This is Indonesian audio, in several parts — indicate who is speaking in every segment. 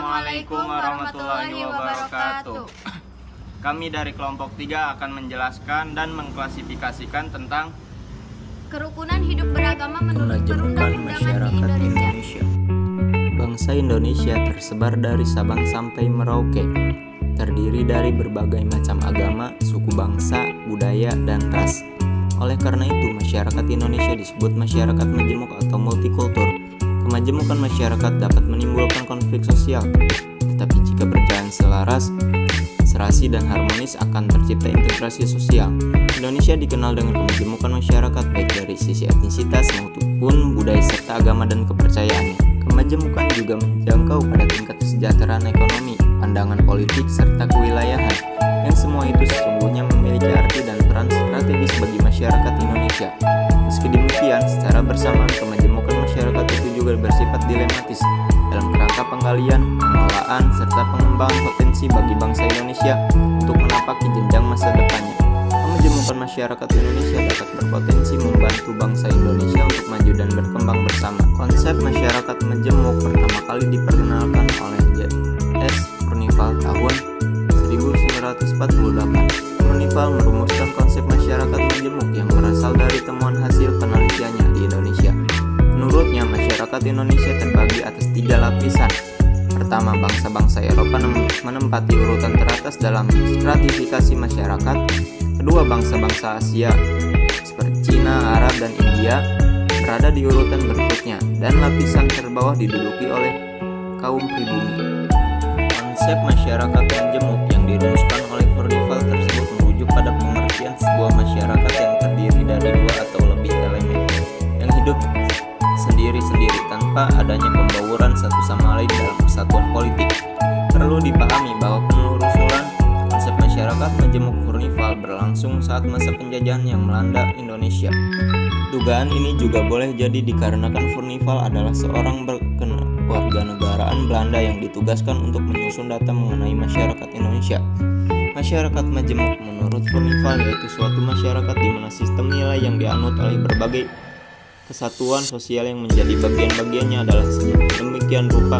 Speaker 1: Assalamualaikum warahmatullahi wabarakatuh. Kami dari kelompok 3 akan menjelaskan dan mengklasifikasikan tentang
Speaker 2: kerukunan hidup beragama menurut
Speaker 3: Perundangan
Speaker 2: perundang-undangan di
Speaker 3: masyarakat
Speaker 2: Indonesia.
Speaker 3: Bangsa Indonesia tersebar dari Sabang sampai Merauke, terdiri dari berbagai macam agama, suku bangsa, budaya, dan ras. Oleh karena itu, masyarakat Indonesia disebut masyarakat majemuk atau multikultur. Kemajemukan masyarakat dapat menimbulkan konflik sosial, tetapi jika berjalan selaras, serasi dan harmonis akan tercipta integrasi sosial. Indonesia dikenal dengan kemajemukan masyarakat baik dari sisi etnisitas maupun budaya serta agama dan kepercayaannya. Kemajemukan juga menjangkau pada tingkat kesejahteraan ekonomi, pandangan politik, serta kewilayahan, yang semua itu sesungguhnya memiliki arti dan peran strategis bagi masyarakat Indonesia. Meski demikian, secara bersamaan kemajemukan masyarakat itu juga bersifat dilematis dalam kerangka penggalian, pengelolaan, serta pengembangan potensi bagi bangsa Indonesia untuk menapaki jenjang masa depannya. Kemajemukan masyarakat Indonesia dapat berpotensi membantu bangsa Indonesia untuk maju dan berkembang bersama. Konsep masyarakat majemuk pertama kali diperkenalkan oleh J.S. Furnifal tahun 1948. Furnifal merumuskan konsep masyarakat majemuk yang berasal dari temuan hasil penelitiannya di Indonesia. Menurutnya, masyarakat Indonesia terbagi atas 3 lapisan. Pertama, bangsa-bangsa Eropa menempati urutan teratas dalam stratifikasi masyarakat. Kedua, bangsa-bangsa Asia seperti Cina, Arab, dan India berada di urutan berikutnya, dan lapisan terbawah diduduki oleh kaum pribumi. Konsep masyarakat majemuk yang dirumuskan oleh Furnifal tersebut merujuk pada pengertian sebuah masyarakat yang terdiri dari 2 atau lebih elemen yang hidup sendiri-sendiri tanpa adanya pembauran satu sama lain dalam persatuan politik. Perlu dipahami bahwa penelusuran konsep masyarakat majemuk Furnifal berlangsung saat masa penjajahan yang melanda Indonesia. Dugaan ini juga boleh jadi dikarenakan Furnifal adalah seorang warganegaraan Belanda yang ditugaskan untuk menyusun data mengenai masyarakat Indonesia. Masyarakat majemuk menurut Furnifal yaitu suatu masyarakat di mana sistem nilai yang dianut oleh berbagai kesatuan sosial yang menjadi bagian-bagiannya adalah sedemikian rupa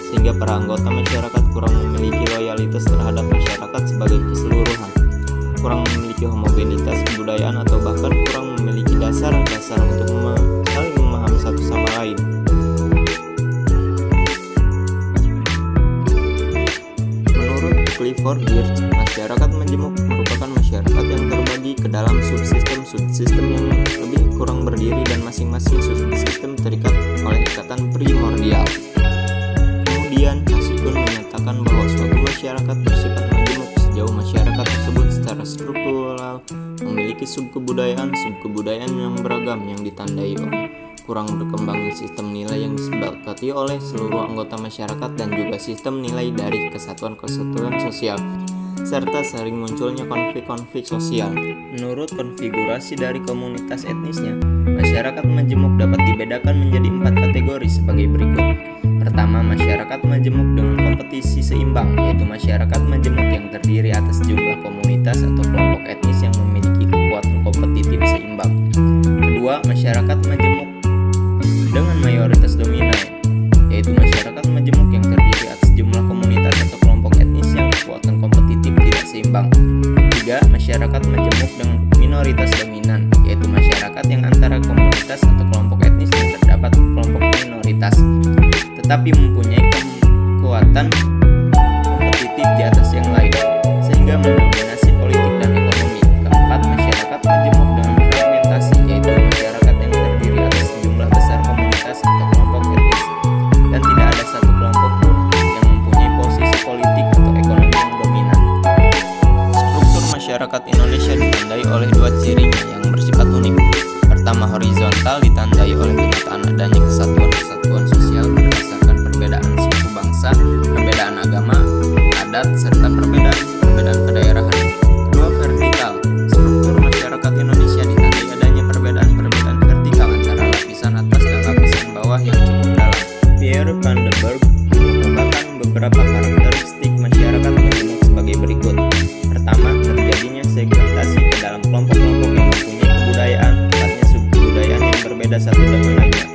Speaker 3: sehingga para anggota masyarakat kurang memiliki loyalitas terhadap masyarakat sebagai keseluruhan, kurang memiliki homogenitas kebudayaan, atau bahkan kurang memiliki dasar-dasar untuk saling memahami satu sama lain. Menurut Clifford Geertz, masyarakat majemuk merupakan masyarakat yang terbagi ke dalam subsistem yang lebih kurang berdiri dan masing-masing subsistem terikat oleh ikatan primordial. Kemudian, Hasikun menyatakan bahwa suatu masyarakat bersifat majemuk sejauh masyarakat tersebut secara struktural memiliki subkebudayaan yang beragam yang ditandai oleh kurang berkembangnya sistem nilai yang disepakati oleh seluruh anggota masyarakat dan juga sistem nilai dari kesatuan-kesatuan sosial, serta sering munculnya konflik-konflik sosial. Menurut konfigurasi dari komunitas etnisnya, masyarakat majemuk dapat dibedakan menjadi 4 kategori sebagai berikut. Pertama, masyarakat majemuk dengan kompetisi seimbang, yaitu masyarakat majemuk yang terdiri atas jumlah komunitas atau kelompok etnis yang memiliki kekuatan kompetitif seimbang. Kedua, masyarakat majemuk dengan mayoritas dominan, yaitu masyarakat majemuk yang terdiri atas jumlah komunitas atau kelompok etnis yang kekuatan kompetitif tidak seimbang. Tiga, masyarakat majemuk dengan minoritas dominan, yaitu masyarakat yang antara komunitas atau kelompok etnis yang terdapat kelompok minoritas, tetapi mempunyai kekuatan kompetitif di atas yang lain, sehingga mendominasi politik dan ekonomi. Keempat, masyarakat majemuk dengan fragmentasi, yaitu masyarakat yang terdiri atas jumlah besar komunitas atau kelompok etnis, dan tidak ada satu kelompok pun yang mempunyai posisi politik atau ekonomi yang dominan. Struktur masyarakat Indonesia ditandai oleh 2 cirinya yang bersifat unik. Pertama, horizontal, ditandai oleh kenyataan adanya kesatuan-kesatuan sosial berdasarkan perbedaan suku bangsa, perbedaan agama, adat, serta perbedaan kedaerahan. Kedua, vertikal, struktur masyarakat Indonesia ditandai adanya perbedaan vertikal antara lapisan atas dan lapisan bawah yang cukup dalam. Pierre van den Berg mengemukakan beberapa karakteristik masyarakat majemuk sebagai berikut. Pertama, terjadinya segmentasi ke dalam kelompok-kelompok yang mempunyai kebudayaan, tepatnya subkebudayaan yang berbeda satu dengan lainnya.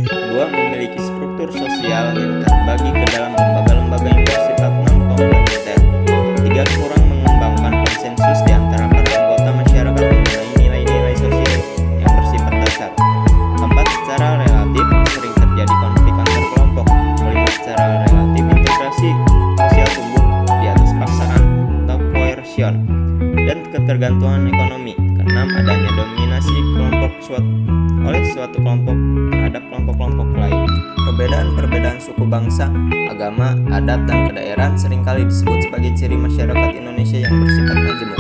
Speaker 3: Kedua, memiliki struktur sosial yang terbagi ke dalam lembaga-lembaga yang ketergantungan ekonomi. Keenam, adanya dominasi oleh suatu kelompok terhadap kelompok-kelompok lain. Perbedaan-perbedaan suku bangsa, agama, adat, dan kedaerahan seringkali disebut sebagai ciri masyarakat Indonesia yang bersifat majemuk.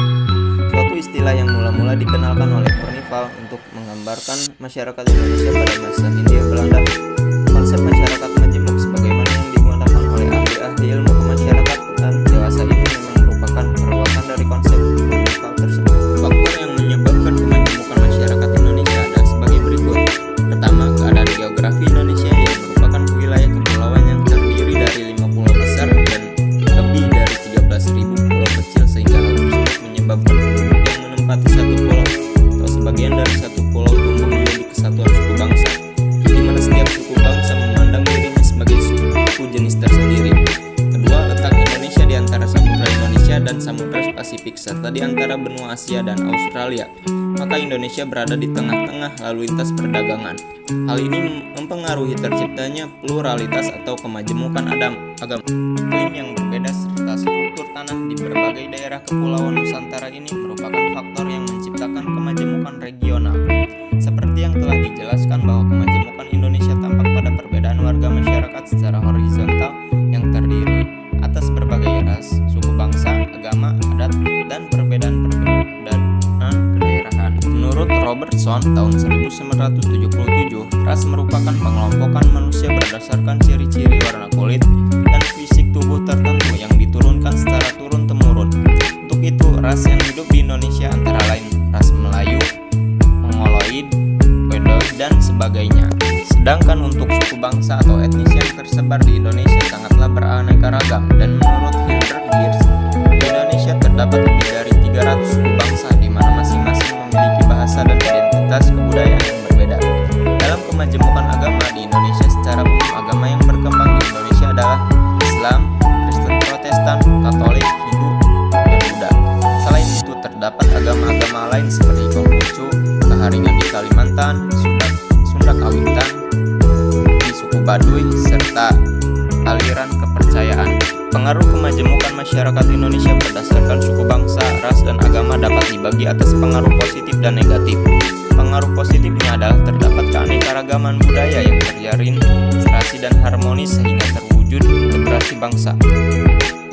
Speaker 3: Suatu istilah yang mula-mula dikenalkan oleh Furnival untuk menggambarkan masyarakat Indonesia pada masa Hindia Belanda. Konsep masyarakat majemuk sebagaimana yang digunakan oleh ahli-ahli ilmu kemasyarakatan dewasa ini memang merupakan perwakilan dari konsep Furnival tersebut. Faktor yang menyebabkan kemajemukan masyarakat Indonesia adalah sebagai berikut. Pertama, keadaan geografi Indonesia yang merupakan wilayah kepulauan yang terdiri dari 5 pulau besar dan lebih dari 13.000 pulau kecil, sehingga hal tersebut menyebabkan penduduk yang menempati satu pulau atau sebagian dari satu pulau tumbuh menjadi kesatuan suku bangsa, di mana setiap suku bangsa memandang dirinya sebagai suku jenis tersendiri. Kedua, letak Indonesia di antara Samudra Indonesia dan Samudra Pasifik serta di antara benua Asia dan Australia. Maka Indonesia berada di tengah-tengah lalu lintas perdagangan. Hal ini mempengaruhi terciptanya pluralitas atau kemajemukan agama. Iklim yang berbeda serta struktur tanah di berbagai daerah kepulauan Nusantara ini merupakan faktor yang menciptakan kemajemukan regional. Seperti yang telah dijelaskan bahwa kemajemukan Indonesia tampak pada perbedaan warga masyarakat secara horizontal yang terdiri atas berbagai ras, suku bangsa, agama, adat, dan perbedaan kedaerahan. Menurut Robertson tahun 1977, ras merupakan pengelompokan manusia berdasarkan ciri-ciri warna kulit dan fisik tubuh tertentu yang diturunkan secara turun-temurun. Untuk itu, ras yang hidup di Indonesia antara lain ras Melayu, Mongoloid, Wedoid, dan sebagainya. Sedangkan untuk suku bangsa atau etnis yang tersebar di Indonesia sangatlah beraneka ragam, dan menurut Hilbert Geertz, di Indonesia terdapat lebih dari 300 suku bangsa di mana masing-masing memiliki bahasa dan identitas kebudayaan yang berbeda. Dalam kemajemukan agama di Indonesia secara umum, agama yang berkembang di Indonesia adalah Islam, Kristen Protestan, Katolik, Hindu, dan Buddha. Selain itu terdapat agama-agama lain seperti Konghucu, Kaharingan di Kalimantan, Sunda Kawitan di suku Baduy, serta aliran kepercayaan. Pengaruh kemajemukan masyarakat Indonesia berdasarkan suku bangsa, ras, dan agama dapat dibagi atas pengaruh positif dan negatif. Pengaruh positifnya adalah terdapat keanekaragaman budaya yang terjalin serasi dan harmonis sehingga terwujud integrasi bangsa.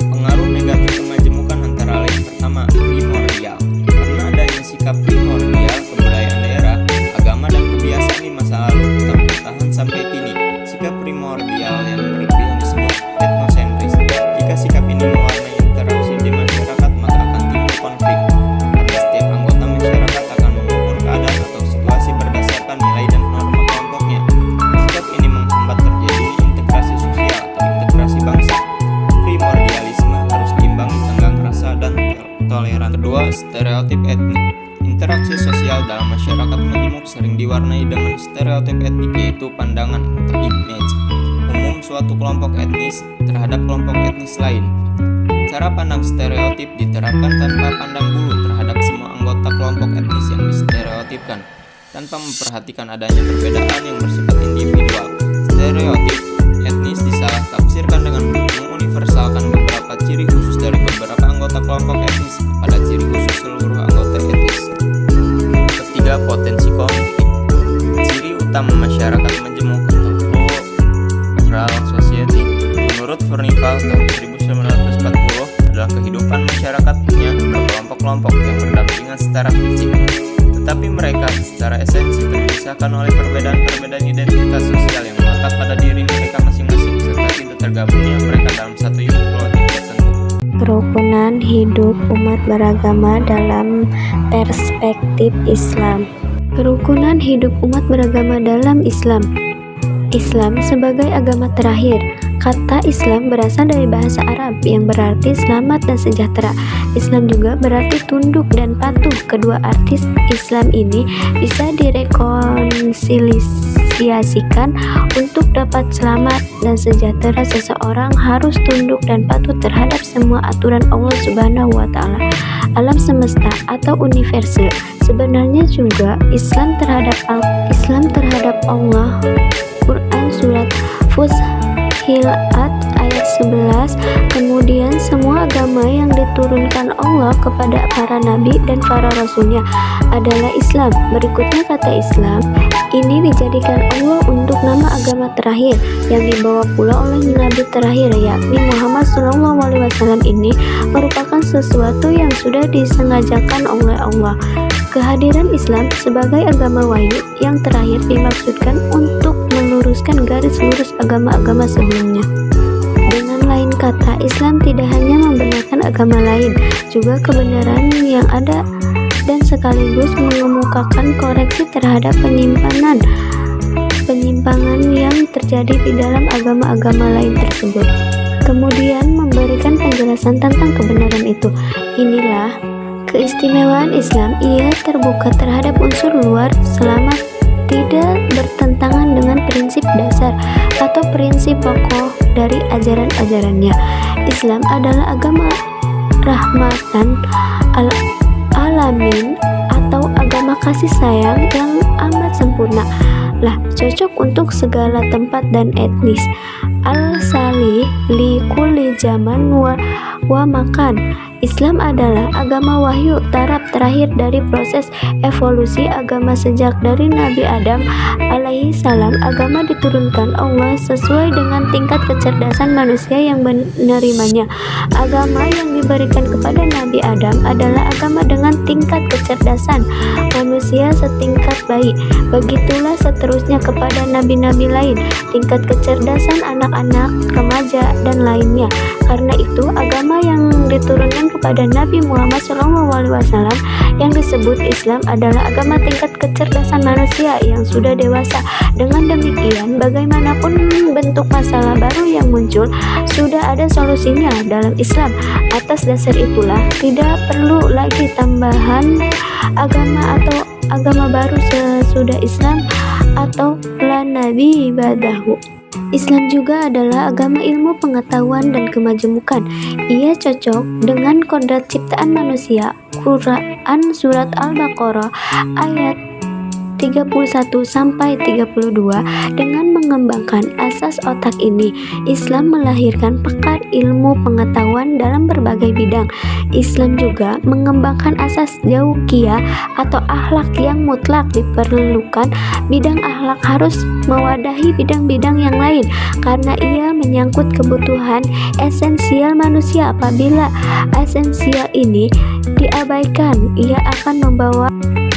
Speaker 3: Pengaruh negatif kemajemukan antara lain: pertama, primordial. Karena adanya sikap primordial, kebudayaan daerah, agama, dan kebiasaan di masa lalu tetap bertahan sampai kini. Sikap primordial yang berlebihan disebut etnosentris. Jika sikap ini mewarnai interaksi di masyarakat, maka akan timbul konflik. Karena setiap anggota masyarakat akan mengukur keadaan atau situasi berdasarkan nilai dan norma kelompoknya. Sikap ini menghambat terjadinya integrasi sosial atau integrasi bangsa. Primordialisme harus diimbangi tenggang rasa dan toleran. Kedua, stereotip etnik. Interaksi sosial dalam masyarakat majemuk sering diwarnai dengan stereotip etnik, yaitu pandangan atau image umum suatu kelompok etnis terhadap kelompok etnis lain. Cara pandang stereotip diterapkan tanpa pandang bulu terhadap semua anggota kelompok etnis yang distereotipkan, tanpa memperhatikan adanya perbedaan yang bersifat individual. Stereotip etnis disalah tafsirkan dengan menguniversalkan beberapa ciri khusus dari beberapa anggota kelompok etnis kepada ciri khusus seluruh anggota etnis. Ketiga, potensi konflik. Ciri utama masyarakat majemuk atau plural society menurut Furnival tahun 1940 adalah kehidupan masyarakatnya berkelompok-kelompok yang berdampingan secara fisik, tetapi mereka secara esensi terpisahkan oleh perbedaan-perbedaan identitas sosial yang melekat pada diri mereka masing-masing serta tidak tergabungnya mereka dalam satu unit politik tertentu.
Speaker 4: Kerukunan hidup umat beragama dalam perspektif Islam. Kerukunan hidup umat beragama dalam Islam. Islam sebagai agama terakhir. Kata Islam berasal dari bahasa Arab yang berarti selamat dan sejahtera. Islam juga berarti tunduk dan patuh. Kedua arti Islam ini bisa direkonsiliasikan. Untuk dapat selamat dan sejahtera, seseorang harus tunduk dan patuh terhadap semua aturan Allah Subhanahu wa Ta'ala, alam semesta atau universal. Sebenarnya juga Islam terhadap Allah. Quran surat Fussilat ayat 11. Kemudian semua Nama agama yang diturunkan Allah kepada para nabi dan para rasulnya adalah Islam. Berikutnya kata Islam, ini dijadikan Allah untuk nama agama terakhir yang dibawa pula oleh nabi terakhir, yakni Muhammad SAW. Ini merupakan sesuatu yang sudah disengajakan oleh Allah. Kehadiran Islam sebagai agama wahyu yang terakhir dimaksudkan untuk meluruskan garis lurus agama-agama sebelumnya. Dengan lain kata, Islam tidak hanya membenarkan agama lain, juga kebenaran yang ada dan sekaligus mengemukakan koreksi terhadap penyimpangan yang terjadi di dalam agama-agama lain tersebut. Kemudian memberikan penjelasan tentang kebenaran itu. Inilah keistimewaan Islam, ia terbuka terhadap unsur luar selama tidak bertentangan dengan prinsip dasar atau prinsip pokok dari ajaran-ajarannya. Islam adalah agama rahmatan alamin atau agama kasih sayang yang amat sempurna, cocok untuk segala tempat dan etnis. Al-salih li kulli zaman wa makan. Islam adalah agama wahyu taraf terakhir dari proses evolusi agama sejak dari Nabi Adam alaihi salam. Agama diturunkan Allah sesuai dengan tingkat kecerdasan manusia yang menerimanya. Agama yang diberikan kepada Nabi Adam adalah agama dengan tingkat kecerdasan manusia setingkat bayi. Begitulah seterusnya kepada nabi-nabi lain, tingkat kecerdasan anak-anak, remaja, dan lainnya. Karena itu, agama yang diturunkan kepada Nabi Muhammad SAW yang disebut Islam adalah agama tingkat kecerdasan manusia yang sudah dewasa. Dengan demikian, bagaimanapun bentuk masalah baru yang muncul, sudah ada solusinya dalam Islam. Atas dasar itulah, tidak perlu lagi tambahan agama atau agama baru sesudah Islam atau la nabi ba'dahu. Islam juga adalah agama ilmu pengetahuan dan kemajemukan. Ia cocok dengan kodrat ciptaan manusia. Quran Surat Al-Baqarah ayat 31-32 dengan mengembangkan asas otak ini. Islam melahirkan pakar ilmu pengetahuan dalam berbagai bidang. Islam juga mengembangkan asas zauqiyah atau akhlak yang mutlak diperlukan. Bidang akhlak harus mewadahi bidang-bidang yang lain karena ia menyangkut kebutuhan esensial manusia. Apabila esensial ini diabaikan, ia akan membawa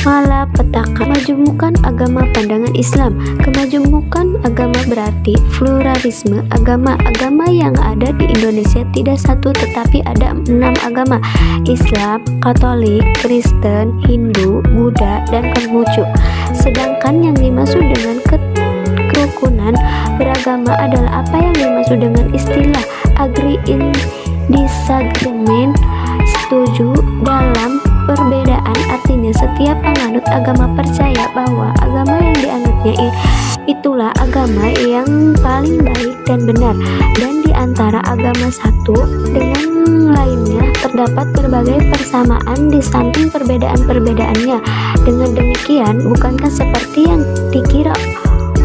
Speaker 4: malapetaka. Kemajemukan agama pandangan Islam. Kemajemukan agama berarti pluralisme agama. Agama yang ada di Indonesia tidak satu tetapi ada 6 agama: Islam, Katolik, Kristen, Hindu, Buddha, dan Konghucu. Sedangkan yang dimaksud dengan kerukunan beragama adalah apa yang dimaksud dengan istilah agree in disagreement, setuju dalam perbedaan. Artinya setiap penganut agama percaya bahwa agama yang dianutnya itulah agama yang paling baik dan benar, dan di antara agama satu dengan lainnya terdapat berbagai persamaan di samping perbedaan-perbedaannya. Dengan demikian, bukankah seperti yang dikira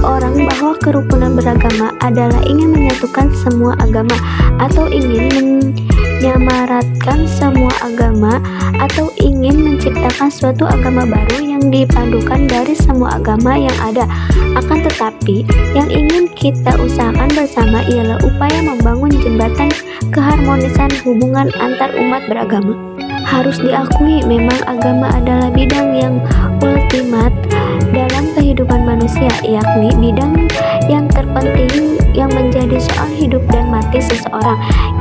Speaker 4: orang bahwa kerukunan beragama adalah ingin menyatukan semua agama atau ingin menyamaratakan semua agama atau ingin menciptakan suatu agama baru yang dipadukan dari semua agama yang ada. Akan tetapi, yang ingin kita usahakan bersama ialah upaya membangun jembatan keharmonisan hubungan antar umat beragama. Harus diakui memang agama adalah bidang yang ultimat dalam kehidupan manusia, yakni bidang yang terpenting yang menjadi soal hidup dan mati seseorang.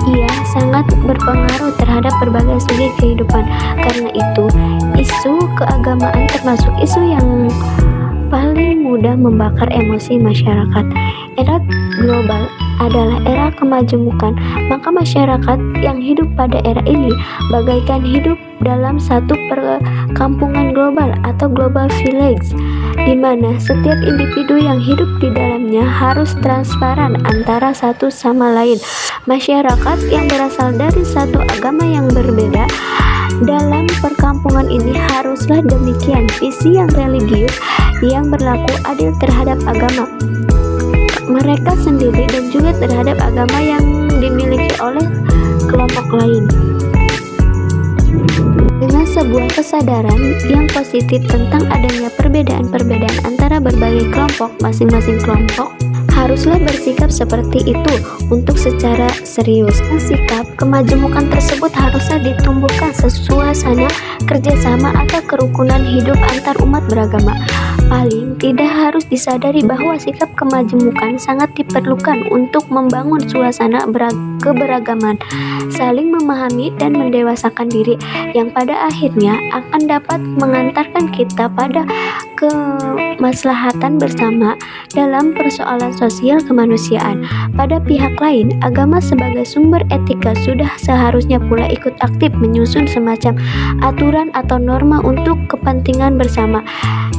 Speaker 4: Ia sangat berpengaruh terhadap berbagai segi kehidupan. Karena itu, isu keagamaan termasuk isu yang paling mudah membakar emosi masyarakat. Era global adalah era kemajemukan, maka masyarakat yang hidup pada era ini bagaikan hidup dalam satu perkampungan global atau global village, di mana setiap individu yang hidup di dalamnya harus transparan antara satu sama lain. Masyarakat yang berasal dari satu agama yang berbeda dalam perkampungan ini haruslah demikian. Visi yang religius yang berlaku adil terhadap agama mereka sendiri dan juga terhadap agama yang dimiliki oleh kelompok lain. Dengan sebuah kesadaran yang positif tentang adanya perbedaan-perbedaan antara berbagai kelompok, masing-masing kelompok haruslah bersikap seperti itu untuk secara serius. Sikap kemajemukan tersebut haruslah ditumbuhkan suasana kerjasama atau kerukunan hidup antar umat beragama. Paling tidak harus disadari bahwa sikap kemajemukan sangat diperlukan untuk membangun suasana keberagaman, saling memahami dan mendewasakan diri, yang pada akhirnya akan dapat mengantarkan kita pada kemaslahatan bersama dalam persoalan sosial kemanusiaan. Pada pihak lain, agama sebagai sumber etika sudah seharusnya pula ikut aktif menyusun semacam aturan atau norma untuk kepentingan bersama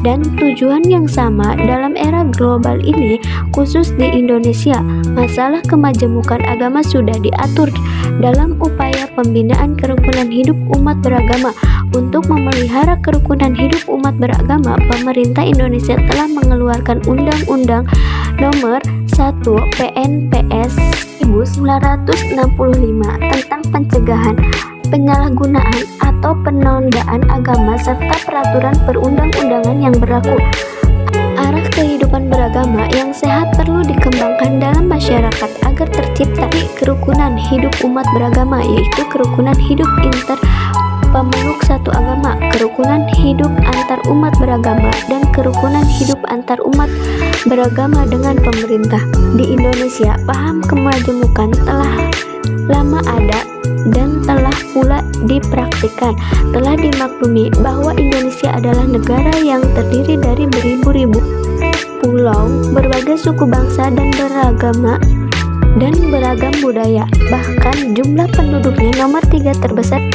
Speaker 4: dan tujuan yang sama. Dalam era global ini, khusus di Indonesia, masalah kemajemukan agama sudah diatur dalam upaya pembinaan kerukunan hidup umat beragama. Untuk memelihara kerukunan hidup umat beragama, pemerintah Indonesia telah mengeluarkan Undang-Undang Nomor 1 PNPS 1965 tentang pencegahan penyalahgunaan atau penodaan agama serta peraturan perundang-undangan yang berlaku. Arah kehidupan beragama yang sehat perlu dikembangkan dalam masyarakat agar tercipta kerukunan hidup umat beragama, yaitu kerukunan hidup pemeluk satu agama, kerukunan hidup antar umat beragama, dan kerukunan hidup antar umat beragama dengan pemerintah. Di Indonesia, paham kemajemukan telah lama ada dan telah pula dipraktikkan. Telah dimaklumi bahwa Indonesia adalah negara yang terdiri dari beribu-ribu pulau, berbagai suku bangsa dan beragama dan beragam budaya. Bahkan jumlah penduduknya nomor 3 terbesar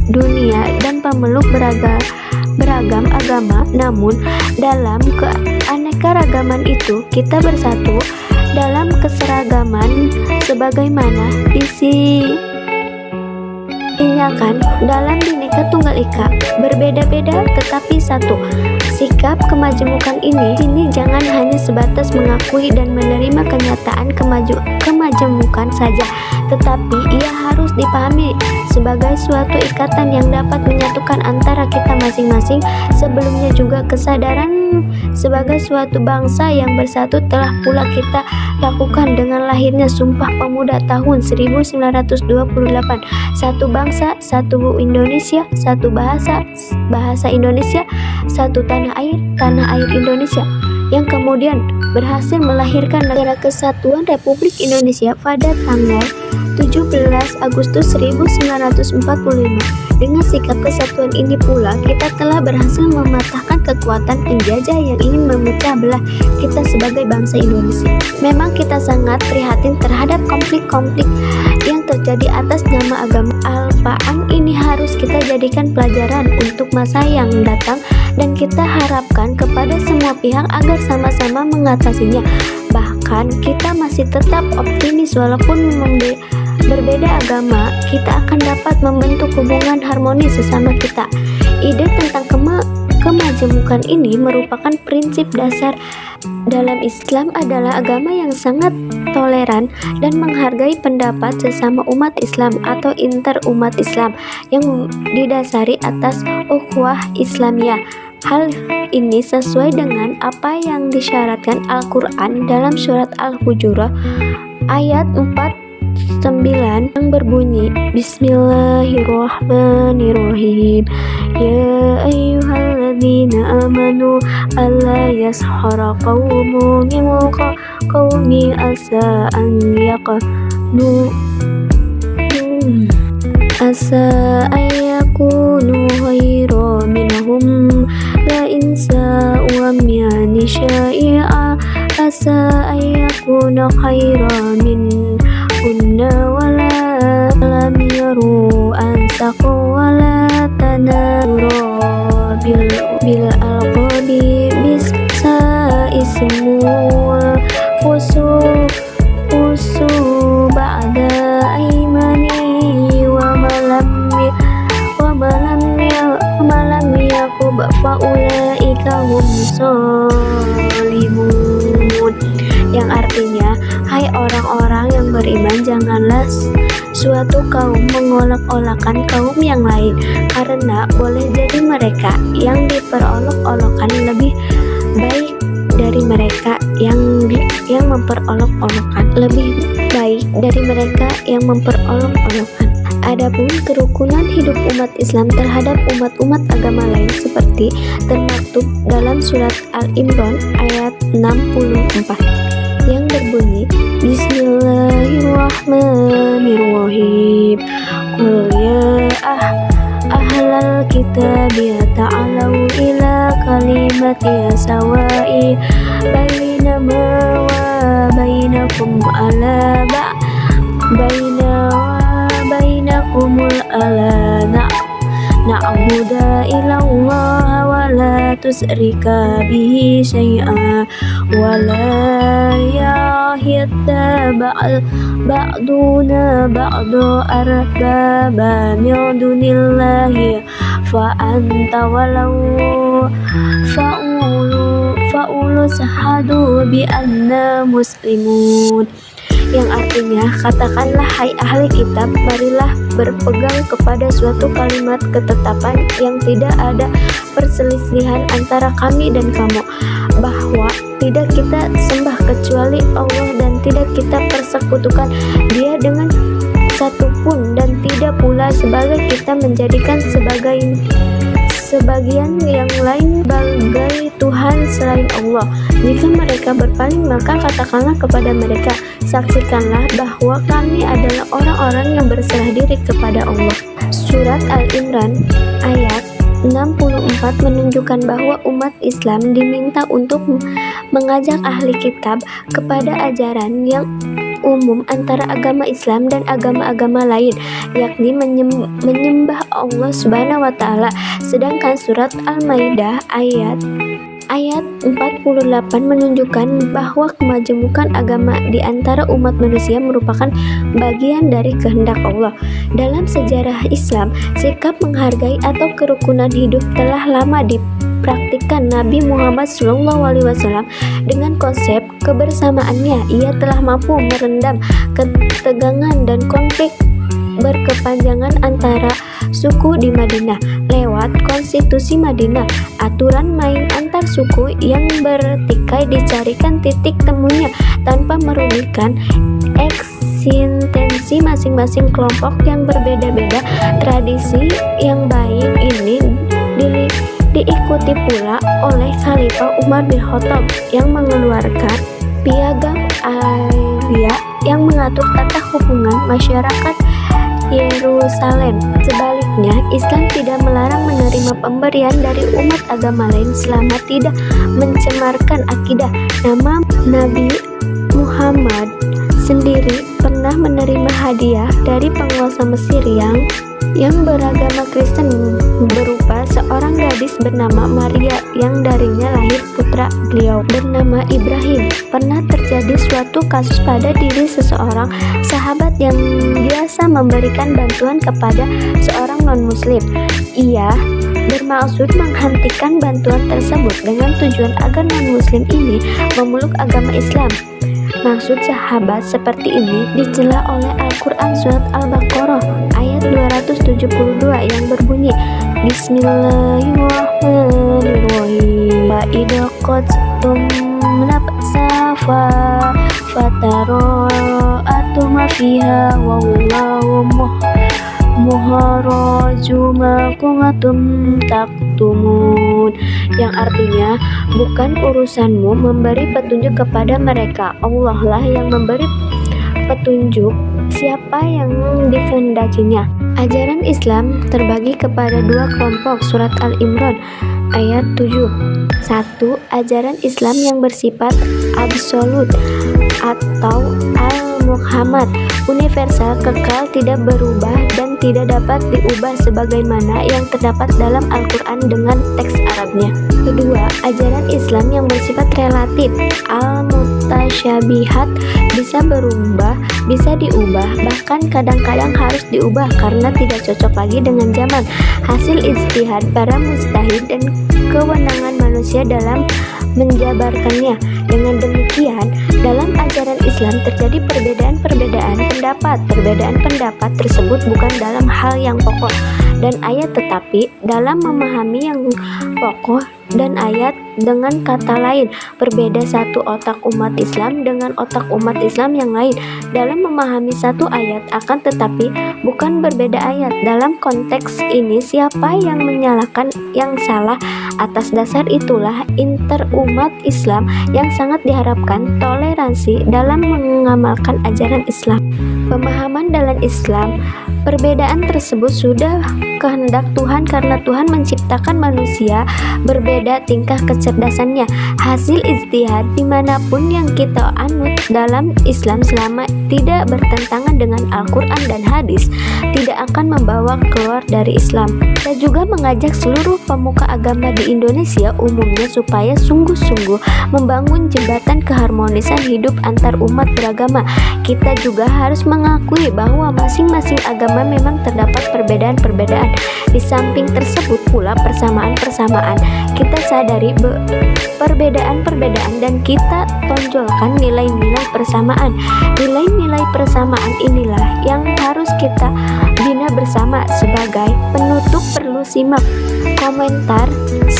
Speaker 4: dunia dan pemeluk beragam agama. Namun dalam keanekaragaman itu kita bersatu dalam keseragaman sebagaimana disinyakan dalam Bhinneka Tunggal Ika, berbeda-beda tetapi satu. Sikap kemajemukan ini jangan hanya sebatas mengakui dan menerima kenyataan kemajemukan saja, tetapi ia harus dipahami sebagai suatu ikatan yang dapat menyatukan antara kita masing-masing. Sebelumnya juga kesadaran sebagai suatu bangsa yang bersatu telah pula kita lakukan dengan lahirnya Sumpah Pemuda tahun 1928. Satu bangsa, satu Indonesia, satu bahasa Indonesia, satu tanah air Indonesia, yang kemudian berhasil melahirkan Negara Kesatuan Republik Indonesia pada tanggal 17 Agustus 1945. Dengan sikap kesatuan ini pula kita telah berhasil mematahkan kekuatan penjajah yang ingin memecah belah kita sebagai bangsa Indonesia. Memang kita sangat prihatin terhadap konflik-konflik yang terjadi atas nama agama. Alpaan ini harus kita jadikan pelajaran untuk masa yang datang, dan kita harapkan kepada semua pihak agar sama-sama mengatasinya. Bahkan kita masih tetap optimis walaupun berbeda agama, kita akan dapat membentuk hubungan harmonis sesama kita. Ide tentang kemajemukan ini merupakan prinsip dasar dalam Islam, adalah agama yang sangat toleran dan menghargai pendapat sesama umat Islam atau interumat Islam yang didasari atas ukhuwah Islamiyah. Hal ini sesuai dengan apa yang disyaratkan Al-Quran dalam surat Al-Hujurat ayat 49 yang berbunyi, Bismillahirrahmanirrahim, Ya ayyuhalladzina amanu alla yashara qawmun min qawmi asa an yakunu khairan minhum la insa'u amyani syai'a asa an yakuna khairan min wala lam yaru ansaku wala tanadura bil alqabi bisa ismul fusu ba'da aimani wa malam yakub fa'ulaika hum sholimun, yang artinya, hai orang-orang yang beriman, janganlah suatu kaum mengolok-olokkan kaum yang lain, karena boleh jadi mereka yang diperolok-olokkan lebih baik dari mereka yang memperolok-olokkan, Adapun kerukunan hidup umat Islam terhadap umat-umat agama lain seperti termaktub dalam surat Al-Imran ayat 64 yang berbunyi, Bismillahirrahmanirrahim. Qul ya ahlal kitabi ta'alau ila kalimati sawa'i bainama wa bainakum bainakumul ala na'budu illallah wa la tusyrika bihi syai'a wa la yahidda ba'duna ba'du arbaba min dunillahi fa'anta walau fa'ulu sahadu bi'anna muslimun, yang artinya, katakanlah hai ahli kitab, marilah berpegang kepada suatu kalimat ketetapan yang tidak ada perselisihan antara kami dan kamu, bahwa tidak kita sembah kecuali Allah dan tidak kita persekutukan Dia dengan satupun, dan tidak pula sebagai kita menjadikan sebagian yang lain sebagai Tuhan selain Allah. Jika mereka berpaling, maka katakanlah kepada mereka, saksikanlah bahwa kami adalah orang-orang yang berserah diri kepada Allah. Surat Al-Imran ayat 64 menunjukkan bahwa umat Islam diminta untuk mengajak ahli kitab kepada ajaran yang umum antara agama Islam dan agama-agama lain, yakni menyembah Allah Subhanahu wa Ta'ala. Sedangkan surat Al-Maidah ayat 48 menunjukkan bahwa kemajemukan agama di antara umat manusia merupakan bagian dari kehendak Allah. Dalam sejarah Islam, sikap menghargai atau kerukunan hidup telah lama dipraktikkan Nabi Muhammad SAW. Dengan konsep kebersamaannya, ia telah mampu merendam ketegangan dan konflik berkepanjangan antara suku di Madinah lewat konstitusi Madinah. Aturan main antar suku yang bertikai dicarikan titik temunya tanpa merugikan eksistensi masing-masing kelompok yang berbeda-beda. Tradisi yang baik ini diikuti pula oleh Khalifah Umar bin Khattab yang mengeluarkan Piagam Alia yang mengatur tata hubungan masyarakat Yerusalem. Sebaliknya, Islam tidak melarang menerima pemberian dari umat agama lain selama tidak mencemarkan akidah. Nama Nabi Muhammad sendiri pernah menerima hadiah dari penguasa Mesir yang beragama Kristen berupa seorang gadis bernama Maria yang darinya lahir putra beliau bernama Ibrahim. Pernah terjadi suatu kasus pada diri seseorang sahabat yang biasa memberikan bantuan kepada seorang non-muslim. Ia bermaksud menghentikan bantuan tersebut dengan tujuan agar non-muslim ini memeluk agama Islam. Maksud sahabat seperti ini dicela oleh Al-Quran surat Al-Baqarah ayat 272 yang berbunyi, Bismillahirrahmanirrahim. Wa idza qadtum nafsa fatara'atu ma fiha wallahu muharraju ma kuntum taktumun, yang artinya, bukan urusanmu memberi petunjuk kepada mereka, Allah lah yang memberi petunjuk siapa yang dikehendakinya. Ajaran Islam terbagi kepada dua kelompok. Surat Al-Imran ayat 7. 1. Ajaran Islam yang bersifat absolut atau al-Muhammad, universal, kekal, tidak berubah dan tidak dapat diubah sebagaimana yang terdapat dalam Al-Quran dengan teks Arabnya. Kedua, ajaran Islam yang bersifat relatif, al-mutasyabihat, bisa berubah, bisa diubah, bahkan kadang-kadang harus diubah karena tidak cocok lagi dengan zaman, hasil ijtihad para mujtahid dan kewenangan manusia dalam menjabarkannya. Dengan demikian Demikian, dalam ajaran Islam terjadi perbedaan-perbedaan pendapat. Perbedaan pendapat tersebut bukan dalam hal yang pokok dan ayat, tetapi dalam memahami yang pokok dan ayat. Dengan kata lain, berbeda satu otak umat Islam dengan otak umat Islam yang lain dalam memahami satu ayat, akan tetapi bukan berbeda ayat. Dalam konteks ini, siapa yang menyalahkan yang salah? Atas dasar itulah interumat Islam yang sangat diharapkan toleransi dalam mengamalkan ajaran Islam. Pemahaman dalam Islam, perbedaan tersebut sudah kehendak Tuhan karena Tuhan menciptakan manusia berbeda tingkah kecerdasannya. Hasil ijtihad dimanapun yang kita anut dalam Islam selama tidak bertentangan dengan Al-Quran dan hadis tidak akan membawa keluar dari Islam. Kita juga mengajak seluruh pemuka agama di Indonesia umumnya supaya sungguh-sungguh membangun jembatan keharmonisan hidup antar umat beragama. Kita juga harus mengakui bahwa masing-masing agama memang terdapat perbedaan-perbedaan. Di samping tersebut pula persamaan-persamaan. Kita sadari perbedaan-perbedaan dan kita tonjolkan nilai-nilai persamaan. Nilai-nilai persamaan inilah yang harus kita bina bersama. Sebagai penutup perlu simak komentar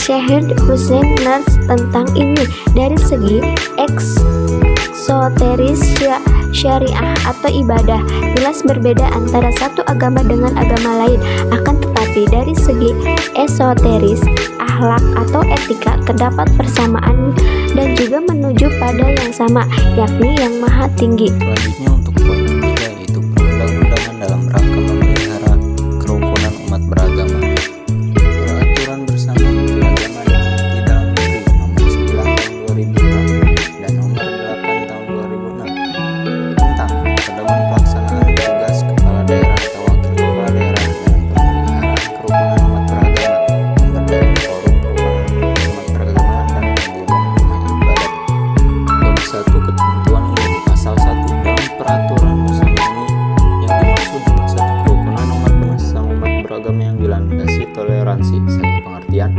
Speaker 4: Syahid Hussein Nars tentang ini. Dari segi eksoteris syariah atau ibadah, jelas berbeda antara satu agama dengan agama lain. Akan tetapi dari segi esoteris, akhlak atau etika, terdapat persamaan dan juga menuju pada yang sama, yakni yang maha tinggi.
Speaker 3: Selanjutnya untuk poin ketiga, yaitu perundang-undangan dalam rangka memelihara kerukunan umat beragama. Peraturan bersama Menteri Agama dan Menteri Dalam Negeri nomor 9 tahun 2006 dan nomor 8 tahun 2006 tentang pedoman pelaksanaan tugas kepala daerah atau wakil kepala daerah dalam pemeliharaan kerukunan umat beragama, pemberdayaan forum kerukunan umat beragama, dan pendirian rumah ibadat. Bab 1 ketentuan umum pasal 1 dalam peraturan bersama ini yang dimaksud maksud kerukunan umat beragama yang dilandasi toleransi, saling pengertian,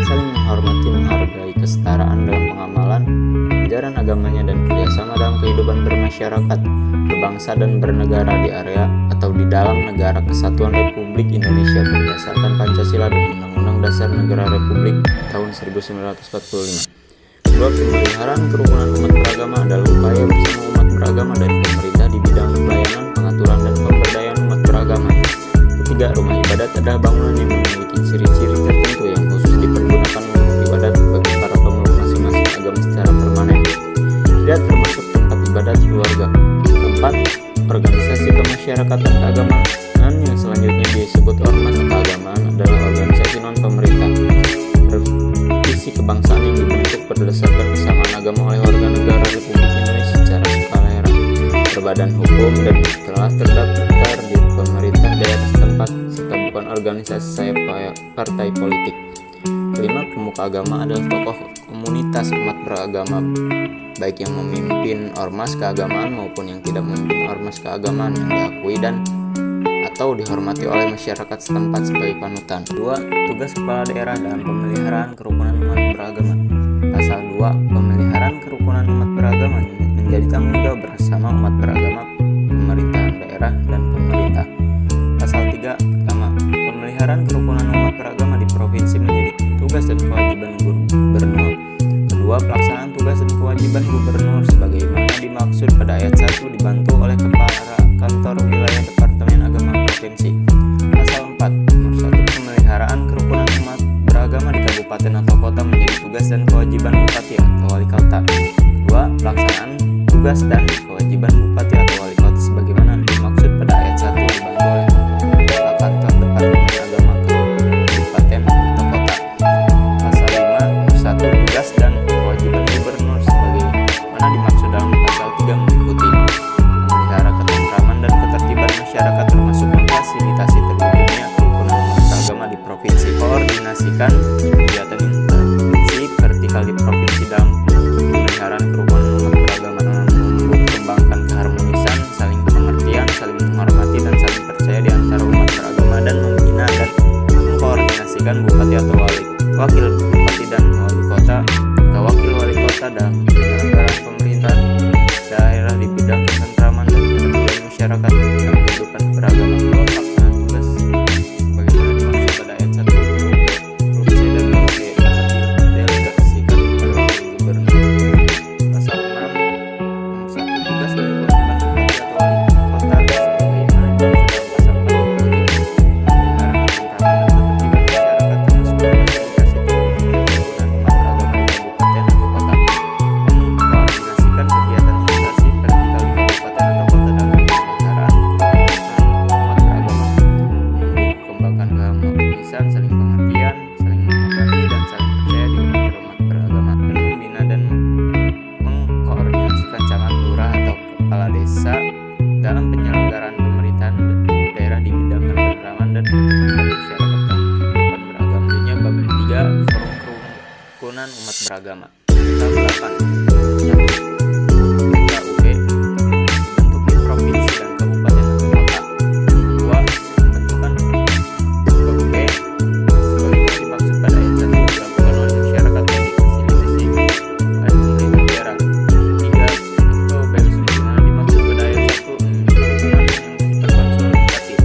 Speaker 3: saling menghormati, menghargai, kesetaraan dalam pengamalan ajaran agamanya, dan kerjasama dalam kehidupan bermasyarakat, berbangsa dan bernegara di area atau di dalam negara kesatuan Republik Indonesia berdasarkan Pancasila dan Undang-Undang Dasar Negara Republik tahun 1945. Kedua, pemeliharaan kerukunan umat beragama adalah upaya bersama umat beragama dan pemerintah di bidang pelayanan, pengaturan, dan pemberdayaan umat beragama. Ketiga, rumah ibadat adalah bangunan yang memiliki ciri-ciri tertentu yang khusus dipergunakan untuk ibadat bagi para pemeluk masing-masing agama secara permanen, tidak termasuk tempat ibadat keluarga. Keempat, organisasi kemasyarakatan keagamaan yang selanjutnya disebut ormas keagamaan adalah organisasi non-pemerintah bervisi kebangsaan yang dibentuk berdasarkan kesamaan agama oleh warga negara Republik Indonesia secara sukarela, berbadan hukum, dan telah terdaftar di pemerintah daerah setempat, serta bukan organisasi sayap partai politik. Kelima, pemuka agama adalah tokoh komunitas umat beragama, baik yang memimpin ormas keagamaan maupun yang tidak memimpin ormas keagamaan, yang diakui dan atau dihormati oleh masyarakat setempat sebagai panutan. 2. Tugas kepala daerah dalam pemeliharaan kerukunan umat beragama. Pasal 2, pemeliharaan kerukunan umat beragama menjadi tanggung jawab bersama umat beragama, pemerintahan daerah, dan pemerintah. Pasal 3, pertama, pemeliharaan kerukunan umat beragama di provinsi menjadi tugas dan kewajiban gubernur. Kedua, pelaksanaan tugas dan kewajiban gubernur sebagaimana dimaksud pada ayat 1 dibantu oleh kepala kantor wilayah Departemen Agama Provinsi. Pasal 4, nomor 1, pemeliharaan kerukunan umat beragama di kabupaten atau kota menjadi tugas dan kewajiban bupati atau wali kota. Kedua, pelaksanaan tugas dan kewajiban bupati atau wali kota sebagaimana dimaksud pada ayat 1 dibantu oleh kepala kantor Departemen Agama kabupaten atau kota. Pasal 5, nomor 1, tugas dan kewajiban gubernur sebagaimana dimaksud dalam pasal 3 meliputi memelihara ketentraman dan ketertiban masyarakat termasuk memfasilitasi terwujudnya kerukunan umat beragama di provinsi, koordinasikan kegiatan intervensi vertikal di provinsi dalam pemeliharaan kerukunan umat beragama, kembangkan keharmonisan bisa dalam penyelenggaraan pemerintahan daerah di bidang ketentraman dan ketertiban masyarakat dan kehidupan beragama. Bab 3 Forum Kerukunan Umat Beragama. Bab 8 KUB dibentuk di provinsi dan kabupaten atau kota. 2. Pembentukan KUB sebagaimana dimaksud pada ayat 1 dilakukan oleh masyarakat yang difasilitasi oleh pemerintah daerah. 3. KUB sebagaimana dimaksud pada ayat 1 kerukunan yang bersifat konsultatif.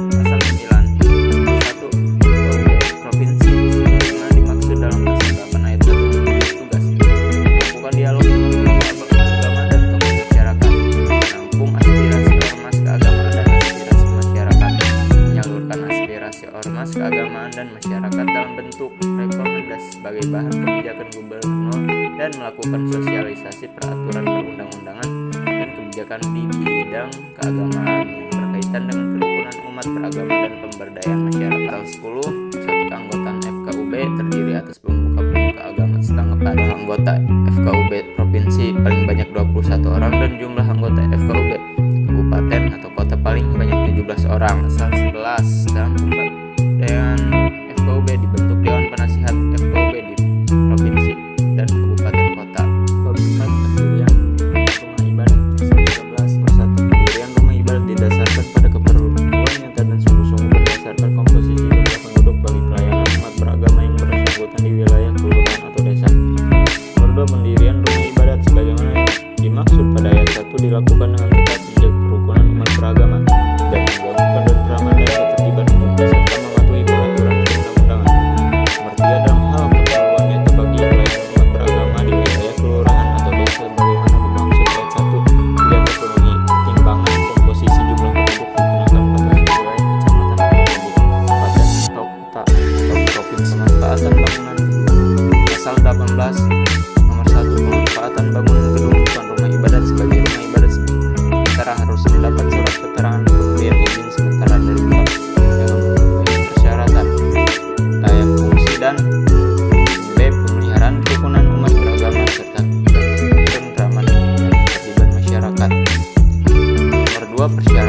Speaker 3: Pasal 9 1. KUB provinsi sebagaimana dimaksud dalam pasal 8 ayat 1 tugas melakukan dialog dengan tokoh agama dan tokoh masyarakat, menampung aspirasi ormas keagamaan dan aspirasi masyarakat, menyalurkan aspirasi ormas keagamaan dan masyarakat dalam bentuk rekomendasi sebagai bahan kebijakan gubernur dan melakukan sosialisasi peraturan perundang-undangan dan kebijakan di bidang keagamaan yang berkaitan dengan kerukunan umat beragama dan pemberdayaan masyarakat. 10. Satu keanggotaan FKUB terdiri atas pemuka-pemuka agama setengah pada anggota FKUB provinsi paling banyak 21 orang dan jumlah anggota FKUB kabupaten atau kota paling banyak 17 orang. Pasal 11 dalam pemberdayaan FKUB dibentuk Dewan Penasihat FKUB di provinsi dan kabupaten kota. Bab 4 pendirian rumah ibadat. Pasal 13 pendirian rumah ibadat didasarkan pada keperluan nyata dan sungguh-sungguh berdasarkan komposisi jumlah penduduk bagi pelayanan umat beragama yang bersangkutan di wilayah kelurahan atau desa. Nomor 2 pendirian rumah ibadat sebagaimana yang dimaksud pada ayat 1 dilakukan dengan tetap menjaga kerukunan umat beragama dan menggabungkan ketentraman dan ketertiban umum serta mematuhi peraturan perundang-undangan. Nomor 3 dalam hal keperluan nyata bagi pelayanan umat beragama di wilayah kelurahan atau desa sebagaimana dimaksud ayat 1 tidak terpenuhi pertimbangan komposisi jumlah penduduk digunakan pada wilayah kecamatan kabupaten atau kota atau provinsi. Pemanfaatan bangunan gedung. Pasal 18 nomor 1 pemanfaatan bangunan gedung bukan rumah ibadat sebagai rumah ibadat sementara harus mendapat surat keterangan pemberian izin sementara dari pihak yang memenuhi persyaratan layak fungsi dan B. Pemeliharaan kerukunan umat beragama serta ketentraman dan ketertiban masyarakat. Nomor 2 persyaratan